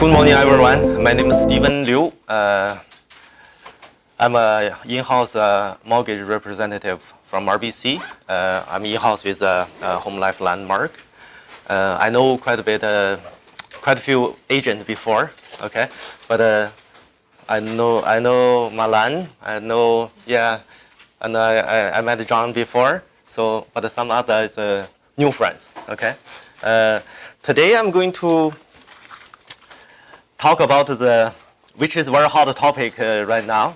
Good morning, everyone. My name is Steven Liu. I'm an in-house mortgage representative from RBC. I'm in-house with Home Life Landmark. I know quite a few agents before, okay? But I know Malan. And I met John before. So, but some others new friends, okay? Today I'm going to talk about which is a very hot topic right now.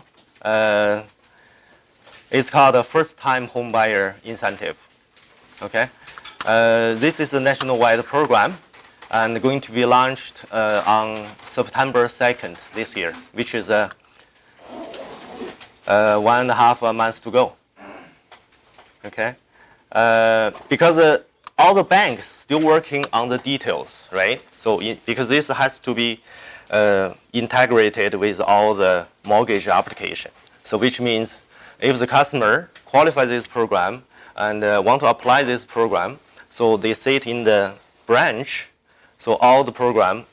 It's called the first-time home buyer incentive. Okay, this is a nationwide program, and going to be launched on September 2nd this year, which is 1.5 months to go. Okay, because all the banks still working on the details, right? So because this has to be integrated with all the mortgage application. So which means if the customer qualifies this program and want to apply this program, so they sit in the branch. So all the program,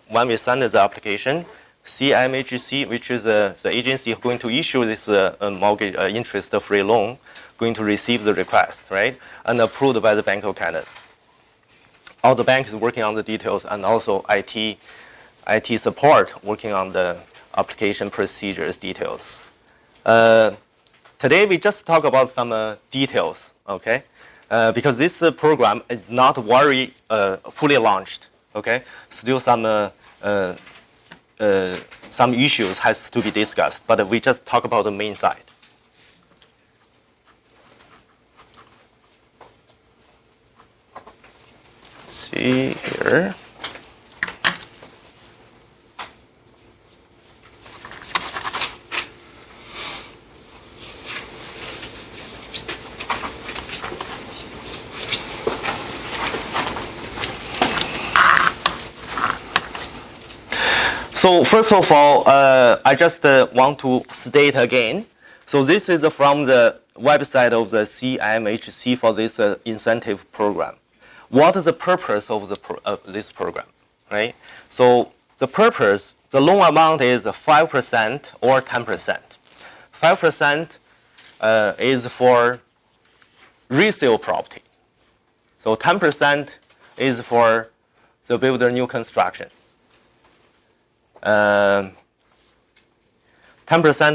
when we send the application, CMHC, which is the agency going to issue this mortgage interest-free loan, going to receive the request, right, and approved by the Bank of Canada. All the banks working on the details, and also IT support working on the application procedures details. Today we just talk about some details, okay? Because this program is not very fully launched, okay? Still some issues has to be discussed, but we just talk about the main side. Let's see here. So first of all, I just want to state again. So this is from the website of the CMHC for this incentive program. What is the purpose of this program, right? So the purpose, the loan amount is 5% or 10%. 5% is for resale property. So 10% is for the builder new construction. 5%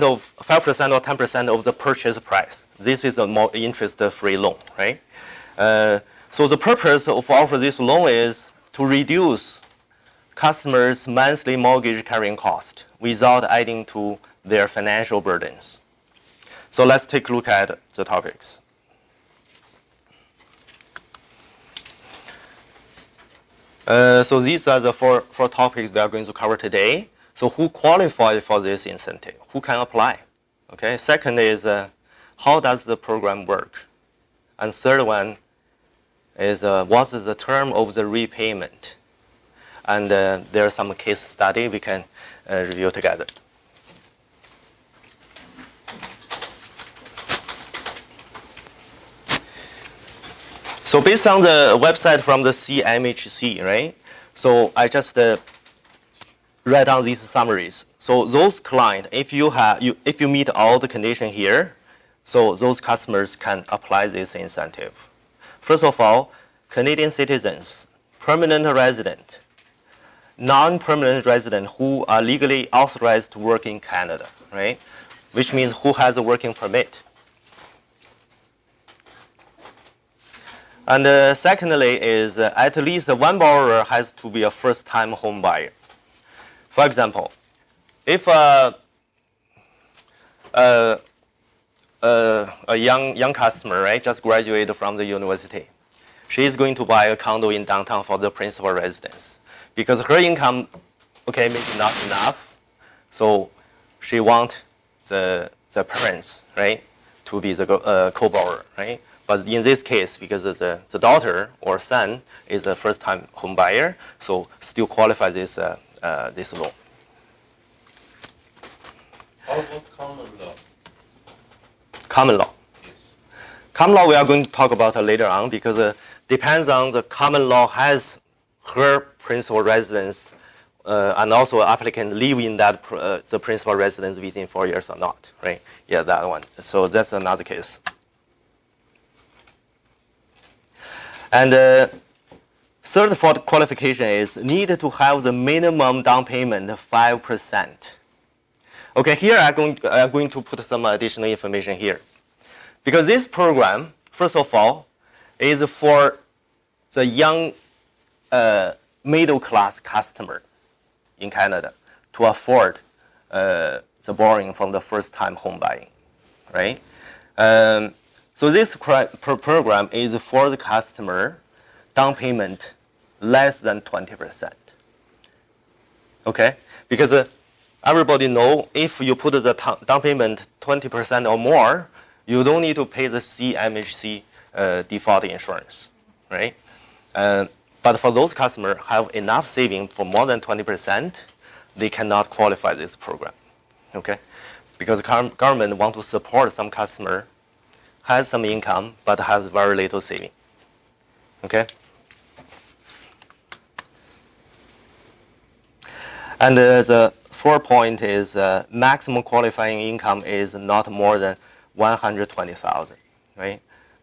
of 5% or 10% of the purchase price. This is a more interest-free loan, right? So the purpose of offer this loan is to reduce customers' monthly mortgage carrying cost without adding to their financial burdens. So let's take a look at the topics. So these are the four topics we are going to cover today. So who qualifies for this incentive? Who can apply? Okay. Second is how does the program work? And third one is what is the term of the repayment? And there are some case study we can review together. So based on the website from the CMHC, right? So I just write down these summaries. So those clients, if you meet all the conditions here, so those customers can apply this incentive. First of all, Canadian citizens, permanent resident, non-permanent resident who are legally authorized to work in Canada, right? Which means who has a working permit. And secondly is at least one borrower has to be a first-time home buyer. For example, if a young customer, right, just graduated from the university, she is going to buy a condo in downtown for the principal residence because her income, okay, maybe not enough, so she wants the parents, right, to be the co-borrower, right? But in this case, because the daughter or son is a first-time home buyer, so still qualify this loan. How about common law? Common law. Yes. Common law we are going to talk about later on because depends on the common law has her principal residence and also applicant live in that the principal residence within 4 years or not, right? Yeah, that one. So that's another case. And third for the qualification is need to have the minimum down payment 5%. Okay, here I'm going to put some additional information here. Because this program, first of all, is for the young middle class customer in Canada to afford the borrowing from the first time home buying, right? So this program is for the customer down payment less than 20%. Okay, because everybody know if you put the down payment 20% or more, you don't need to pay the CMHC default insurance, right? But for those customers have enough saving for more than 20%, they cannot qualify this program, okay? Because government want to support some customer has some income but has very little saving, okay? And the fourth point is maximum qualifying income is not more than 120,000, right?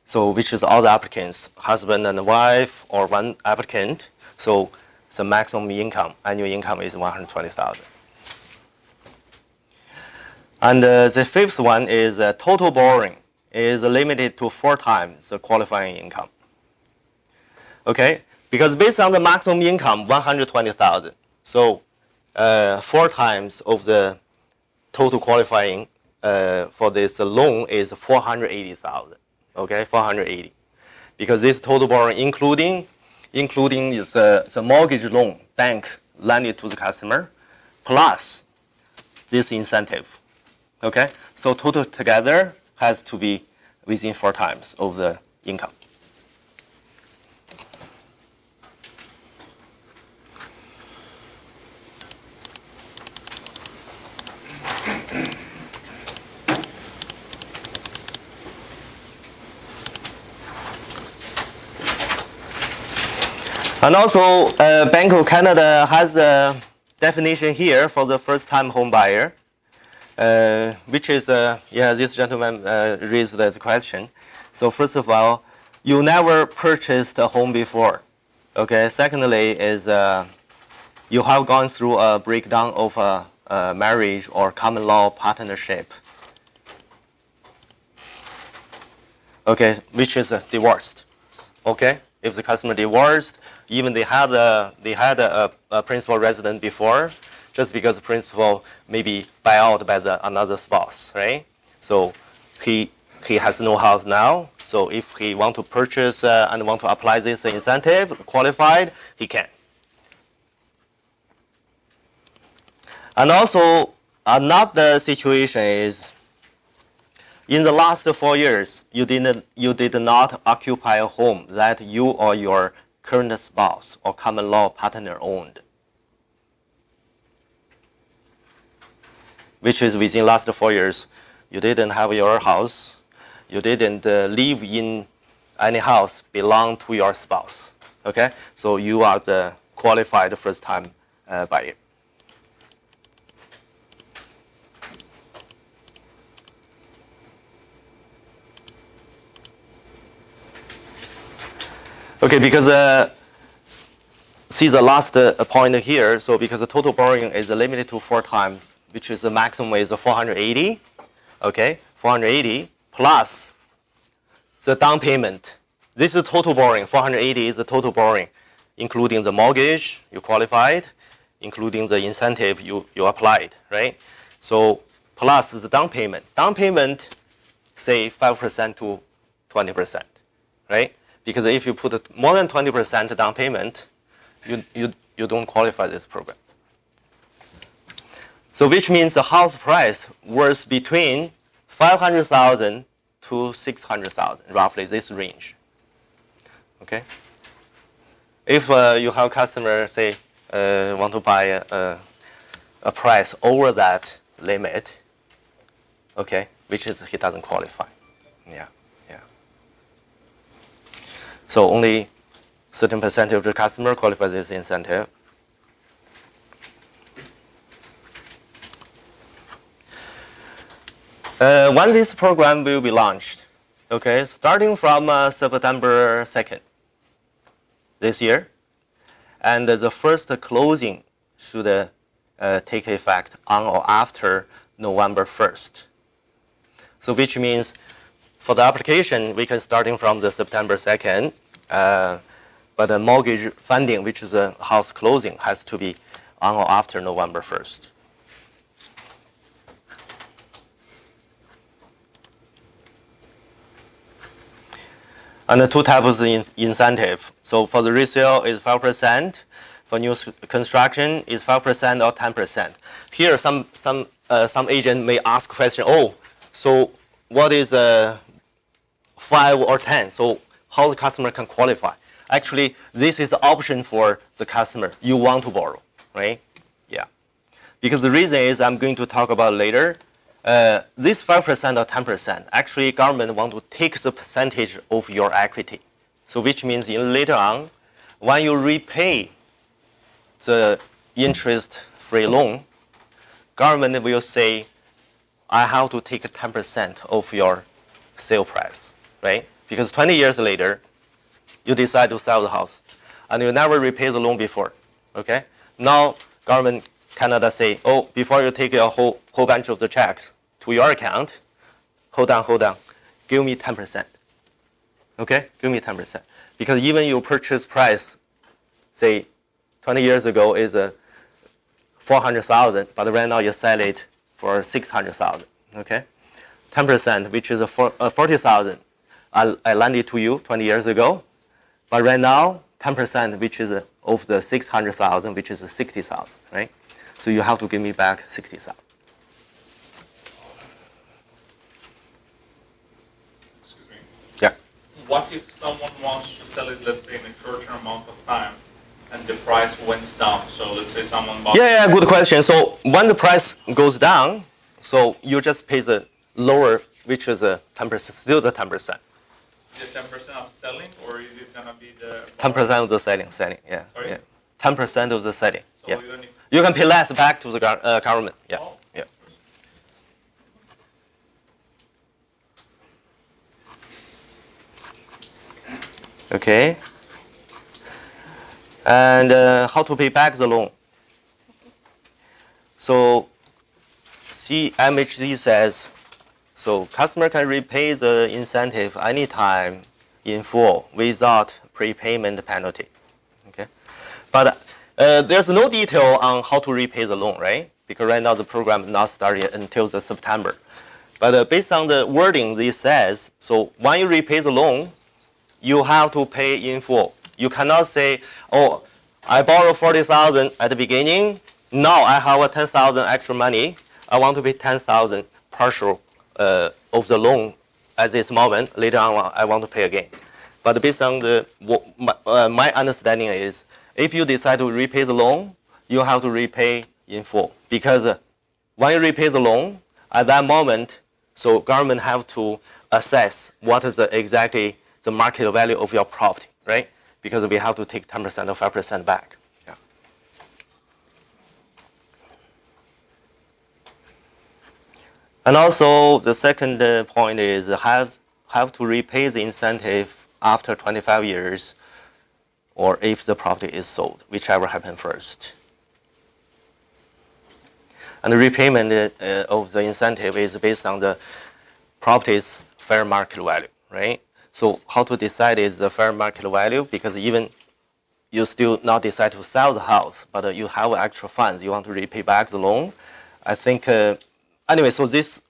So which is all the applicants, husband and wife or one applicant. So the maximum income, annual income is 120,000. And the fifth one is total borrowing is limited to 4 times the qualifying income. Okay, because based on the maximum income, 120,000. So 4 times of the total qualifying for this loan is 480,000. Okay, 480, because this total borrowing including is the mortgage loan bank lended to the customer, plus this incentive. Okay, so total together has to be within 4 times of the income. And also, Bank of Canada has a definition here for the first-time home buyer, which is, this gentleman raised the question. So first of all, you never purchased a home before. Okay. Secondly, is you have gone through a breakdown of a marriage or common law partnership. Okay, which is divorced. Okay, if the customer divorced, even they had a principal resident before, just because the principal maybe buy out by another spouse, right? So he has no house now. So if he want to purchase and want to apply this incentive, qualified, he can. And also another situation is, in the last 4 years, you did not occupy a home that you or your current spouse or common law partner owned, which is within last 4 years, you didn't have your house, you didn't live in any house belong to your spouse. Okay, so you are the qualified first-time buyer. Okay, because see the last point here. So because the total borrowing is limited to 4 times, which is the maximum is 480. Okay, 480 plus the down payment. This is total borrowing. 480 is the total borrowing, including the mortgage you qualified, including the incentive you applied, right? So plus the down payment. Down payment, say 5% to 20%, right? Because if you put more than 20% down payment, you don't qualify this program. So which means the house price was between 500,000 to 600,000, roughly this range. Okay. If you have customer say want to buy a price over that limit, okay, which is he doesn't qualify. Yeah. So only certain percentage of the customer qualify this incentive. When this program will be launched, okay, starting from September 2nd this year, and the first closing should take effect on or after November 1st. So which means for the application, we can starting from the September 2nd, but the mortgage funding, which is a house closing, has to be on or after November 1st. And the two types of incentive. So for the resale is 5%. For new construction is 5% or 10%. Here, some agent may ask question. Oh, so what is 5 or 10? So how the customer can qualify? Actually, this is the option for the customer you want to borrow, right? Yeah. Because the reason is I'm going to talk about later. This 5% or 10%, actually government want to take the percentage of your equity. So which means later on, when you repay the interest-free loan, government will say, I have to take 10% of your sale price, right? Because 20 years later, you decide to sell the house, and you never repay the loan before, okay? Now, government Canada say, oh, before you take a whole bunch of the checks to your account, hold on, give me 10%, okay? Give me 10%. Because even your purchase price, say, 20 years ago is 400,000, but right now you sell it for 600,000, okay? 10%, which is 40,000, I lended to you 20 years ago, but right now, 10%, which is of the 600,000, which is 60,000, right? So you have to give me back 60,000. Excuse me. Yeah. What if someone wants to sell it, let's say, in a short-term amount of time, and the price went down? So let's say someone bought. Yeah, good question. So when the price goes down, so you just pay the lower, which is 10%, still the 10%. The 10% of selling, or is it gonna be the 10% of the selling, yeah. Sorry? Yeah. 10% of the selling, So yeah. even if You can pay less back to the government, yeah, Oh. yeah. Okay. And how to pay back the loan? So CMHC says, so customer can repay the incentive anytime in full without prepayment penalty. Okay, but there's no detail on how to repay the loan, right? Because right now the program not started until the September. But based on the wording, this says, so when you repay the loan, you have to pay in full. You cannot say, oh, I borrowed 40,000 at the beginning. Now I have a 10,000 extra money. I want to pay 10,000 partial of the loan at this moment. Later on, I want to pay again. But based on my understanding is, if you decide to repay the loan, you have to repay in full. Because when you repay the loan, at that moment, so government have to assess what is exactly the market value of your property, right? Because we have to take 10% or 5% back. Yeah. And also the second point is have to repay the incentive after 25 years, or if the property is sold, whichever happens first. And the repayment of the incentive is based on the property's fair market value, right? So how to decide is the fair market value, because even you still not decide to sell the house, but you have extra funds, you want to repay back the loan. I think, anyway, so this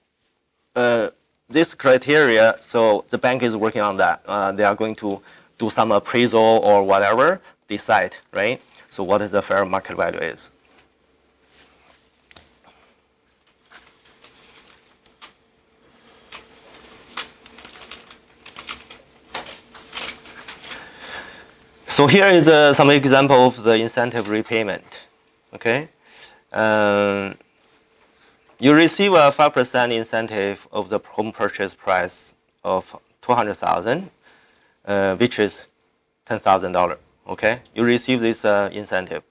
criteria, so the bank is working on that. They are going to do some appraisal or whatever, decide, right? So what is the fair market value is. So here is some example of the incentive repayment. Okay, you receive a 5% incentive of the home purchase price of $200,000, which is $10,000. Okay, you receive this incentive.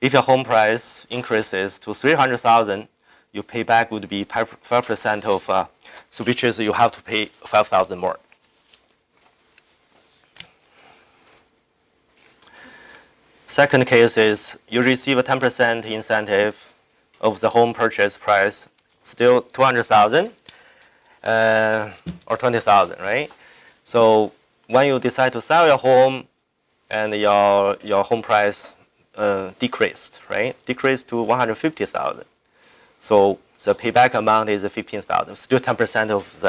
If your home price increases to $300,000, your payback would be 5% of, so which is you have to pay 5,000 more. Second case is you receive a 10% incentive of the home purchase price, still 200,000 or 20,000, right? So when you decide to sell your home and your home price decreased, right? Decreased to 150,000. So the payback amount is 15,000, still 10% of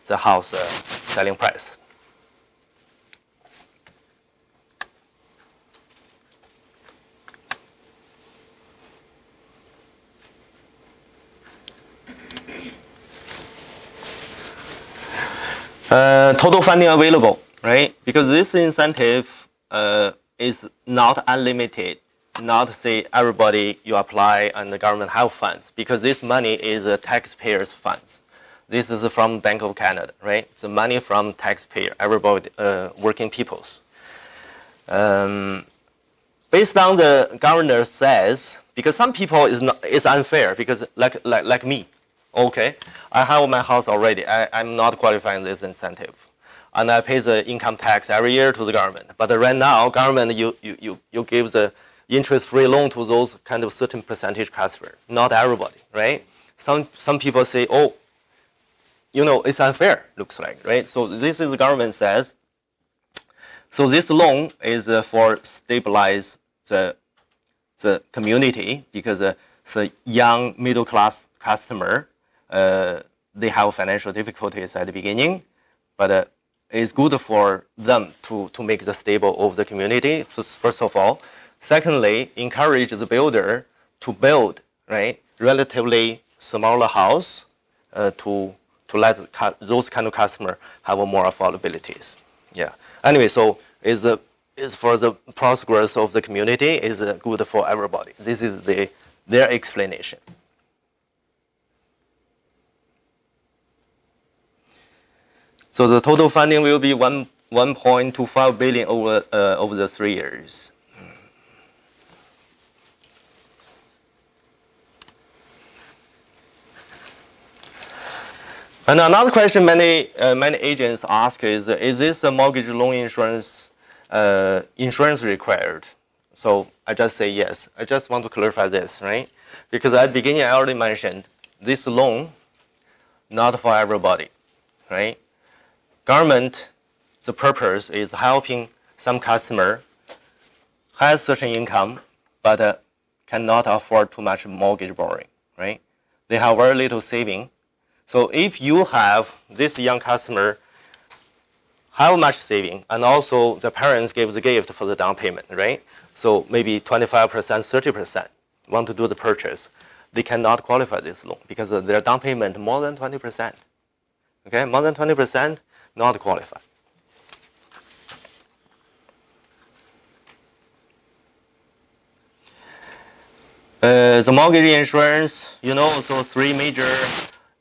the house selling price. Total funding available, right? Because this incentive is not unlimited. Not say everybody you apply and the government have funds, because this money is taxpayers' funds. This is from Bank of Canada, right? It's money from taxpayer, everybody, working peoples. Based on the governor says, because some people is unfair, because like me, okay, I have my house already. I'm not qualifying this incentive, and I pay the income tax every year to the government. But right now, government you give the interest-free loan to those kind of certain percentage customers, not everybody, right? Some people say, oh, it's unfair, looks like, right? So this is the government says. So this loan is for stabilize the community, because the young middle class customer, they have financial difficulties at the beginning, but it's good for them to make the stable of the community, first of all. Secondly, encourage the builder to build, right, relatively smaller house to let those kind of customer have more affordabilities. Yeah. Anyway, so is for the progress of the community, is good for everybody. This is their explanation. So the total funding will be 1.25 billion over the 3 years. And another question many agents ask is this a mortgage loan insurance required? So I just say yes. I just want to clarify this, right? Because at the beginning I already mentioned this loan not for everybody, right? Government, the purpose is helping some customer has certain income but cannot afford too much mortgage borrowing, right? They have very little saving. So if you have this young customer have much saving, and also the parents gave the gift for the down payment, right? So maybe 25%, 30% want to do the purchase, they cannot qualify this loan because their down payment more than 20%. Okay, more than 20% not qualify. The mortgage insurance, so 3 major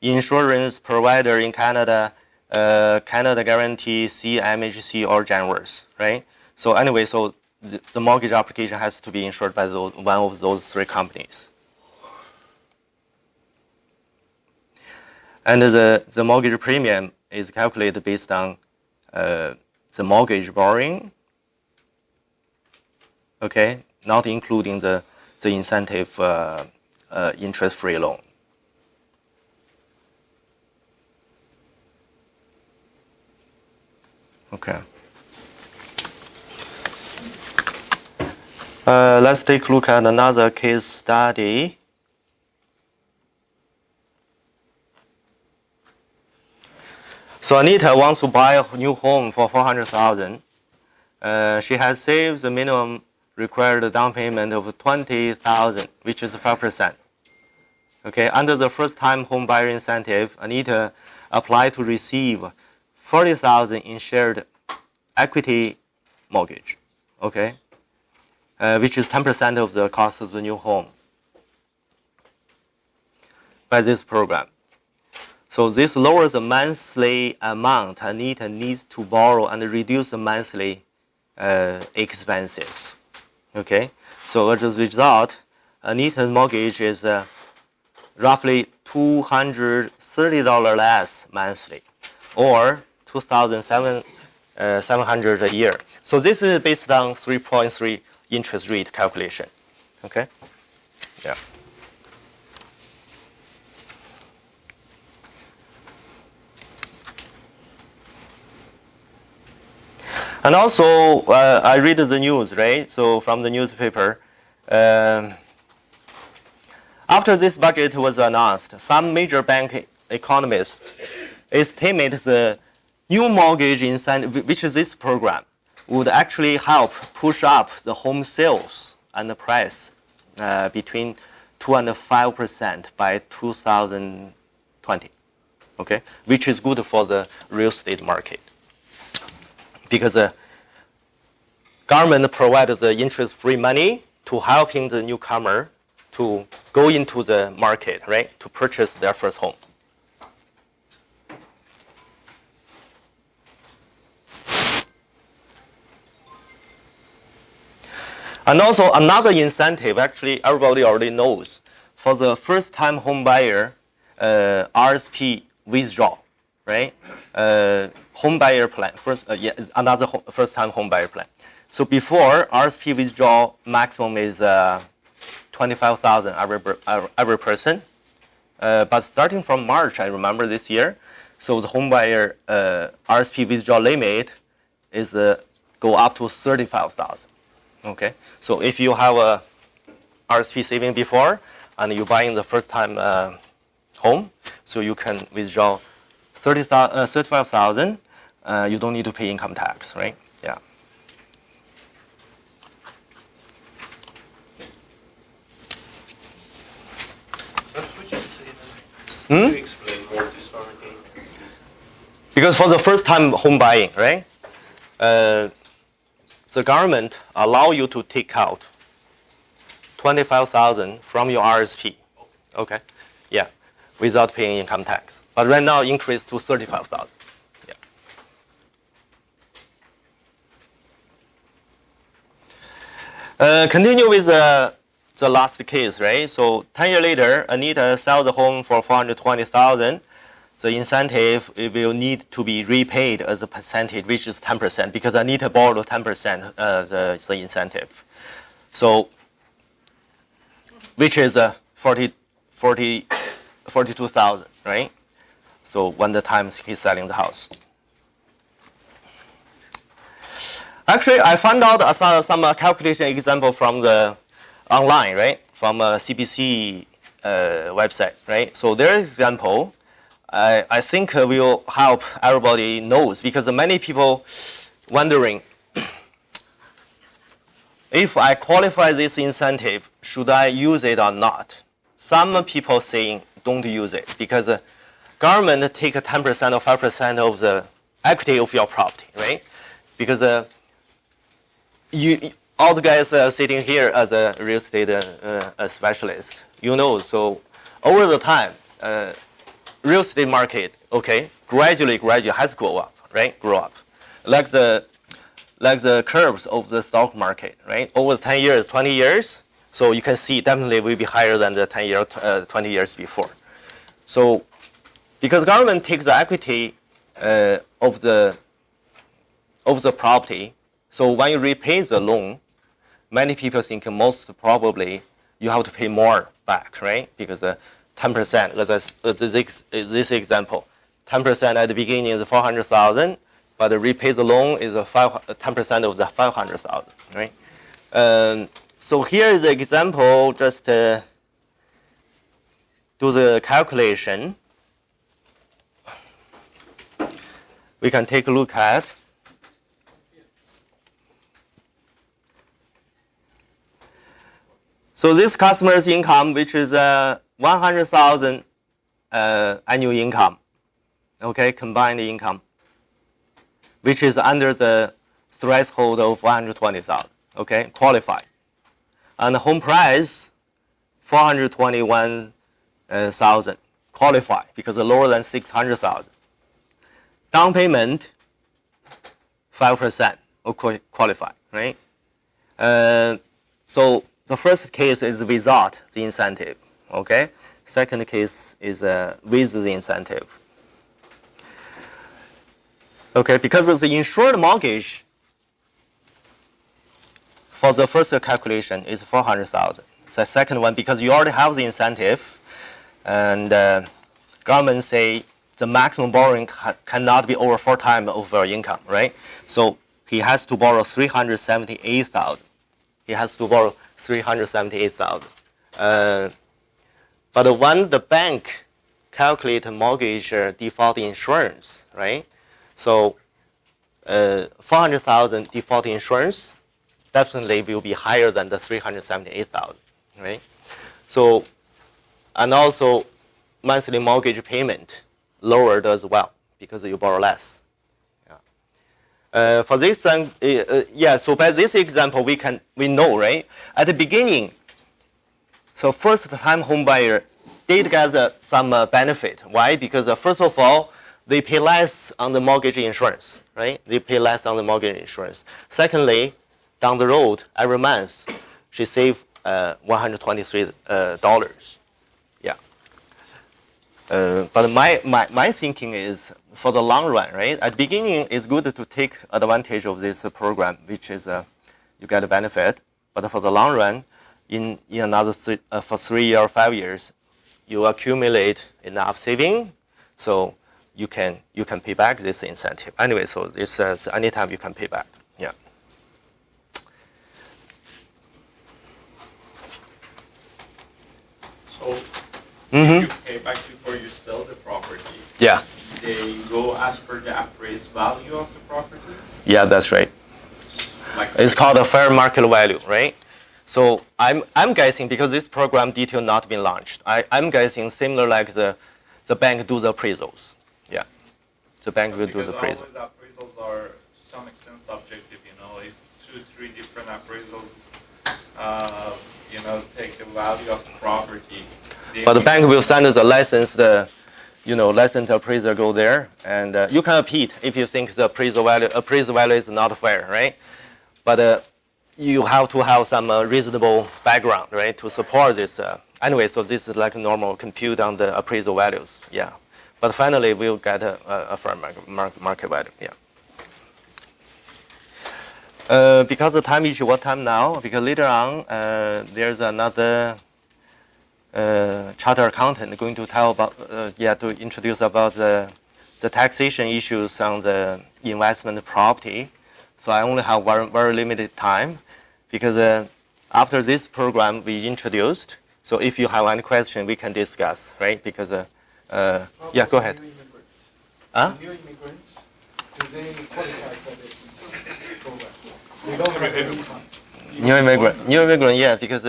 insurance provider in Canada, Canada Guarantee, CMHC, or Genworth, right? So anyway, so the mortgage application has to be insured by one of those 3 companies. And the mortgage premium is calculated based on the mortgage borrowing, okay, not including the incentive interest-free loan. Okay. Let's take a look at another case study. So Anita wants to buy a new home for $400,000. She has saved the minimum required down payment of $20,000, which is 5%. Okay, under the first-time home buyer incentive, Anita applied to receive $40,000 in shared equity mortgage. Okay, which is 10% of the cost of the new home by this program. So this lowers the monthly amount Anita needs to borrow and reduce the monthly expenses. Okay, so as a result, Anita's mortgage is roughly $230 less monthly, or $2,700 a year. So this is based on 3.3 interest rate calculation. Okay? Yeah. And also, I read the news, right? So from the newspaper, after this budget was announced, some major bank economists estimate the new mortgage incentive, which is this program, would actually help push up the home sales and the price between 2 and 5% by 2020, okay? Which is good for the real estate market. Because the government provides the interest-free money to helping the newcomer to go into the market, right, to purchase their first home. And also another incentive, actually everybody already knows, for the first-time home buyer, RSP withdrawal, right? Home buyer plan, another first-time home buyer plan. So before, RSP withdrawal maximum is 25,000 every person. But starting from March, I remember this year, so the home buyer RSP withdrawal limit is go up to 35,000. Okay, so if you have a RSP saving before and you're buying the first-time home, so you can withdraw 35,000. You don't need to pay income tax, right? Yeah. So would you say that? Could you explain more this one again? Because for the first-time home buying, right? The government allow you to take out 25,000 from your RSP. Okay. Yeah. Without paying income tax. But right now, increased to 35,000. Yeah. Continue with the last case, right? So 10 years later, Anita sells the home for 420,000. The incentive will need to be repaid as a percentage, which is 10%, because Anita borrowed 10% the incentive. So, which is 42,000, right? So when the times he's selling the house. Actually, I found out some calculation example from the online, right? From a CBC website, right? So their example, I think will help everybody knows, because many people wondering, if I qualify this incentive, should I use it or not? Some people saying don't use it because the government take 10% or 5% of the equity of your property, right? Because all the guys sitting here as a real estate specialist, you know, so over the time, real estate market, okay, gradually has grow up, right? Grow up, like the curves of the stock market, right? Over 10 years, 20 years, so you can see definitely will be higher than the 10 year, 20 years before. So, because government takes the equity of the property, so when you repay the loan, many people think most probably you have to pay more back, right? Because 10%, this example, 10% at the beginning is 400,000, but the repay the loan is 10% of the 500,000, right? So here is the example, just do the calculation. We can take a look at. So this customer's income, which is 100,000 annual income, okay, combined income, which is under the threshold of 120,000, okay, qualified. And the home price, 421,000, qualified, because lower than 600,000. Down payment, 5%, qualified, right? So the first case is without the incentive, okay? Second case is with the incentive. Okay, because of the insured mortgage for the first calculation is 400,000. The second one, because you already have the incentive, and government say the maximum borrowing cannot be over 4 times of your income, right? So he has to borrow 378,000. He has to borrow 378,000. But when the bank calculate mortgage default insurance, right? So 400,000 default insurance definitely will be higher than the 378,000, right? So, and also monthly mortgage payment lowered as well because you borrow less. Yeah. For this, so by this example, we know, right? At the beginning, so first-time home buyer did get some benefit. Why? Because first of all, they pay less on the mortgage insurance, right? They pay less on the mortgage insurance. Secondly, down the road, every month, she saved $123. Yeah. But my thinking is, for the long run, right? At the beginning, it's good to take advantage of this program, which is you get a benefit. But for the long run, in another for 3 or 5 years, you accumulate enough saving, so you can pay back this incentive. Anyway, so this anytime you can pay back. Yeah. So if you pay back before you sell the property, Yeah. they go as per the appraised value of the property? Yeah, that's right. Like It's called a fair market value, right? So I'm guessing, because this program detail not been launched, I'm guessing similar like the bank do the appraisals. Yeah, the bank will do the appraisal. Because all these appraisals are to some extent subjective. If 2-3 different appraisals, take the value of the property. But the bank will send us a licensed, licensed appraiser go there, and you can appeal if you think the appraisal value is not fair, right? But you have to have some reasonable background, right, to support this. Anyway, so this is like normal compute on the appraisal values, yeah. But finally, we'll get a fair market value, yeah. Because the time issue, what time now? Because later on, there's another charter accountant going to tell about, to introduce about the taxation issues on the investment property. So I only have very limited time, because after this program we introduced, so if you have any question, we can discuss, right? Because, yeah, go ahead. New immigrants. Huh? New immigrants, do they qualify for this program? They don't have an income. New immigrant, yeah, because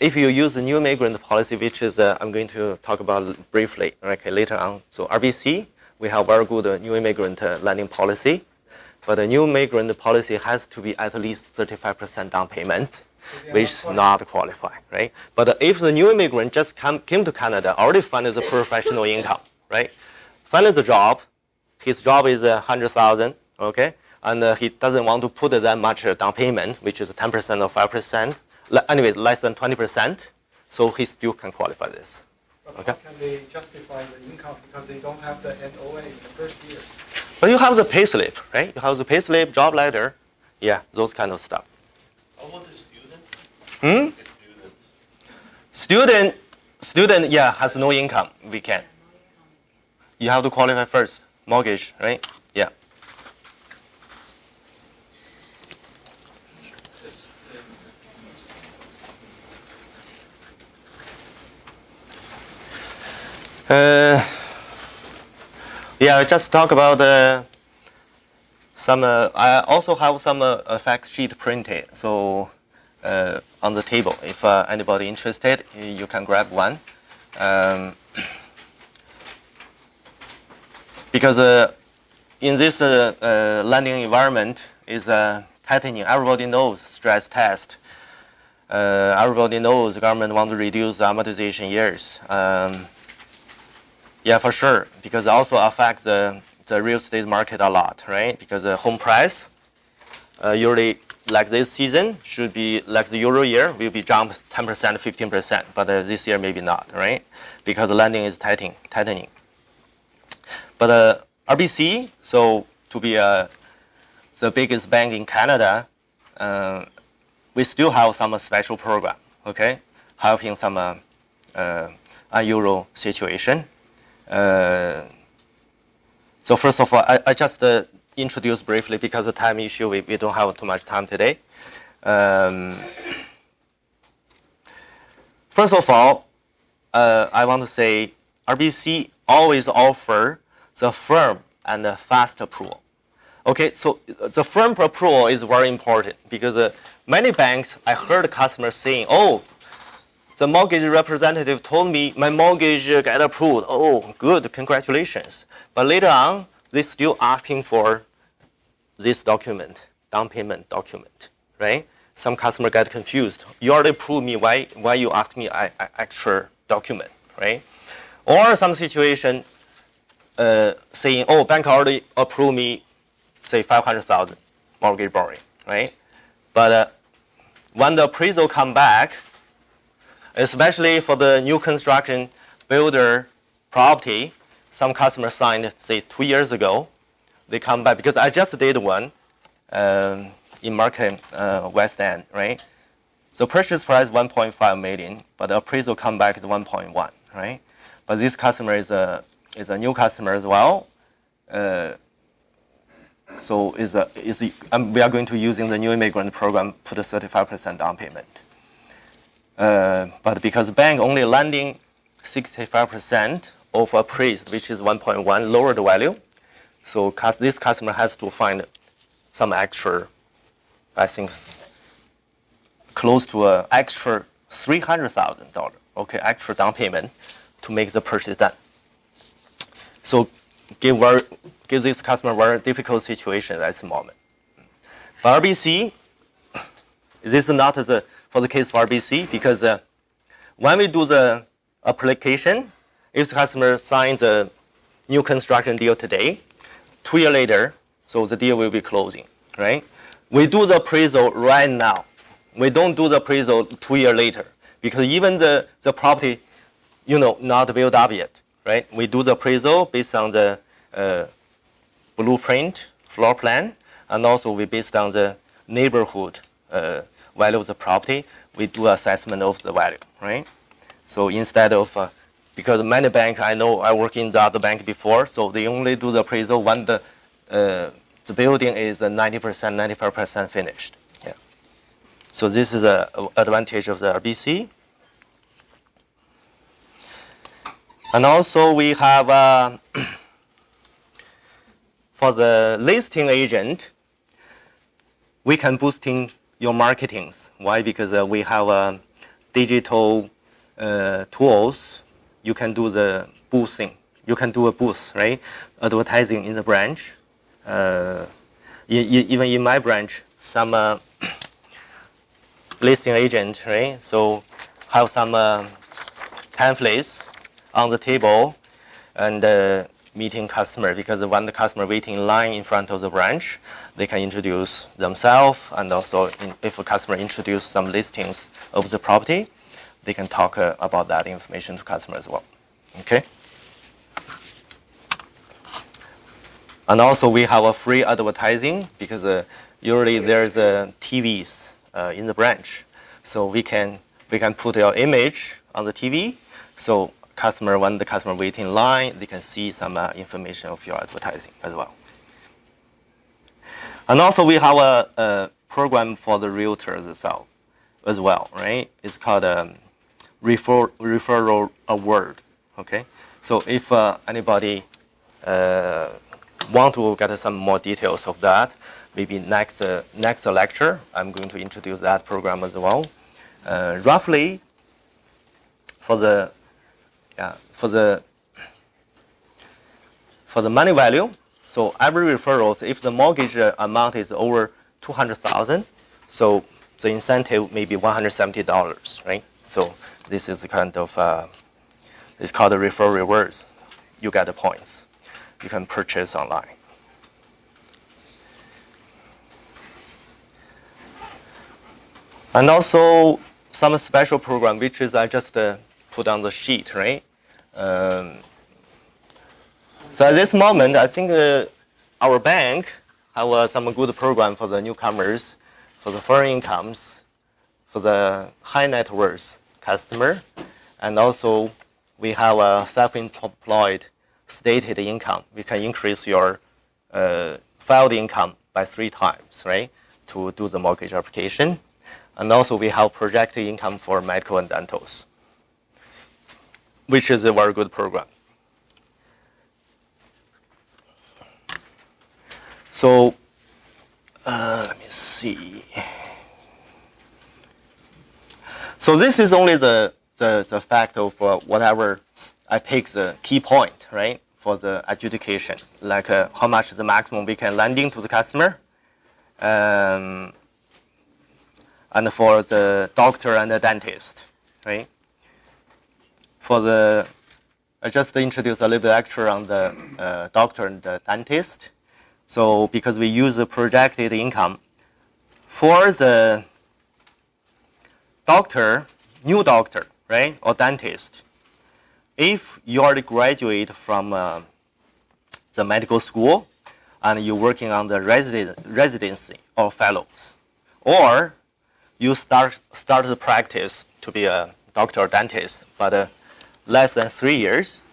if you use the new immigrant policy, which is I'm going to talk about briefly, okay, later on. So RBC, we have very good new immigrant lending policy. But the new immigrant policy has to be at least 35% down payment, which is not qualified, right? But if the new immigrant just came to Canada, already funded the professional income, right? Funded the job, his job is 100,000, okay? And he doesn't want to put that much down payment, which is 10% or 5%. Anyway, less than 20%, so he still can qualify this. But Okay. how can they justify the income because they don't have the NOA in the first year? But you have the pay slip, right? You have the pay slip, job letter, yeah, those kind of stuff. How about the student? The student. Student, yeah, has no income. We can. You have to qualify first, mortgage, right? Yeah. Yeah, just talk about some. I also have some fact sheet printed, so on the table. If anybody interested, you can grab one. Because in this lending environment is tightening. Everybody knows stress test. Everybody knows the government wants to reduce the amortization years. Yeah, for sure, because it also affects the real estate market a lot, right? Because the home price usually like this season should be like the Euro year will be jumped 10%, 15%, but this year maybe not, right? Because the lending is tightening. But RBC, so to be the biggest bank in Canada, we still have some special program, okay, helping some Euro situation. So first of all, I just introduce briefly because of time issue. We don't have too much time today. First of all, I want to say RBC always offer the firm and the fast approval. Okay, so the firm approval is very important because many banks, I heard customers saying, oh, the mortgage representative told me my mortgage got approved. Oh, good, congratulations. But later on, they're still asking for this document, down payment document, right? Some customer get confused. You already approved me, why you ask me extra document, right? Or some situation saying, oh, bank already approved me, say 500,000 mortgage borrowing, right? But when the appraisal come back, especially for the new construction builder property, some customers signed, say, 2 years ago. They come back, because I just did one in Markham, West End, right? So purchase price 1.5 million, but the appraisal come back to 1.1, right? But this customer is a new customer as well. So we are going to using the new immigrant program, put a 35% down payment. But because bank only lending 65% of appraised, which is 1.1, lower the value. So this customer has to find some extra, I think, close to an extra $300,000, okay, extra down payment to make the purchase done. So give this customer a very difficult situation at this moment. But RBC, this is not for the case for RBC, because when we do the application, if the customer signs a new construction deal today, 2 years later, so the deal will be closing, right? We do the appraisal right now. We don't do the appraisal 2 years later, because even the property, not built up yet, right? We do the appraisal based on the blueprint, floor plan, and also we based on the neighborhood value of the property, we do assessment of the value, right? So instead of, because many banks, I know I work in the other bank before, so they only do the appraisal when the building is 90%, 95% finished. Yeah. So this is an advantage of the RBC. And also we have, for the listing agent, we can boosting your marketings. Why? Because we have digital tools. You can do the boosting. You can do a boost, right? Advertising in the branch. Even in my branch, some listing agent, right? So have some pamphlets on the table and meeting customer, because when the customer waiting in line in front of the branch, they can introduce themselves, and also if a customer introduce some listings of the property, they can talk about that information to customer as well. Okay. And also we have a free advertising, because usually there's TVs in the branch, so we can put your image on the TV, so when the customer wait in line, they can see some information of your advertising as well. And also we have a program for the realtors itself as well, right? It's called referral award. Okay, so if anybody want to get some more details of that, maybe next lecture I'm going to introduce that program as well. Roughly for the money value, so every referral, if the mortgage amount is over $200,000, so the incentive may be $170, right? So this is kind of it's called the referral rewards. You get the points. You can purchase online. And also some special program, which is I just put on the sheet, right? So at this moment, I think our bank have some good program for the newcomers, for the foreign incomes, for the high net worth customer, and also we have a self-employed stated income. We can increase your filed income by 3 times, right, to do the mortgage application. And also we have projected income for medical and dentals, which is a very good program. So let me see. So this is only the fact of whatever I pick the key point, right, for the adjudication, like how much is the maximum we can lending to the customer, and for the doctor and the dentist, right? For the, I just introduced a little bit extra on the doctor and the dentist. So because we use the projected income for the doctor, new doctor, right, or dentist, if you already graduate from the medical school and you're working on the residency or fellows, or you start the practice to be a doctor or dentist, but less than 3 years,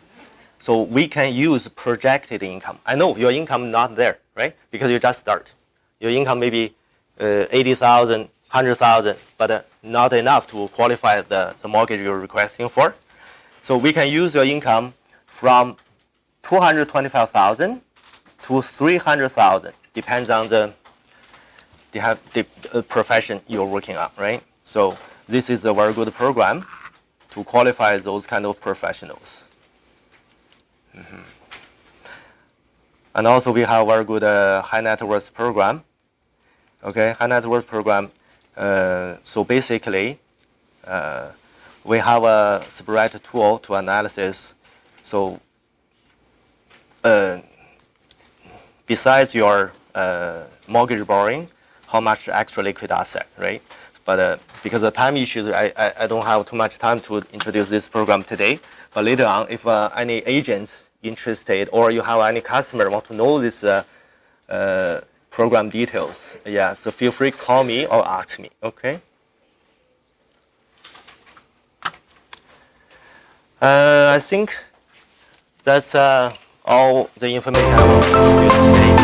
so we can use projected income. I know your income not there, right? Because you just start. Your income may be 80,000, 100,000, but not enough to qualify the mortgage you're requesting for. So we can use your income from 225,000 to 300,000, depends on the profession you're working on, right? So this is a very good program to qualify those kind of professionals. And also we have a very good high net worth program. Okay, high net worth program. So basically, we have a separate tool to analysis. So besides your mortgage borrowing, how much extra liquid asset, right? But because of time issues, I don't have too much time to introduce this program today. But later on, if any agents interested or you have any customer want to know this program details, yeah, so feel free to call me or ask me, okay? I think that's all the information I want to introduce today.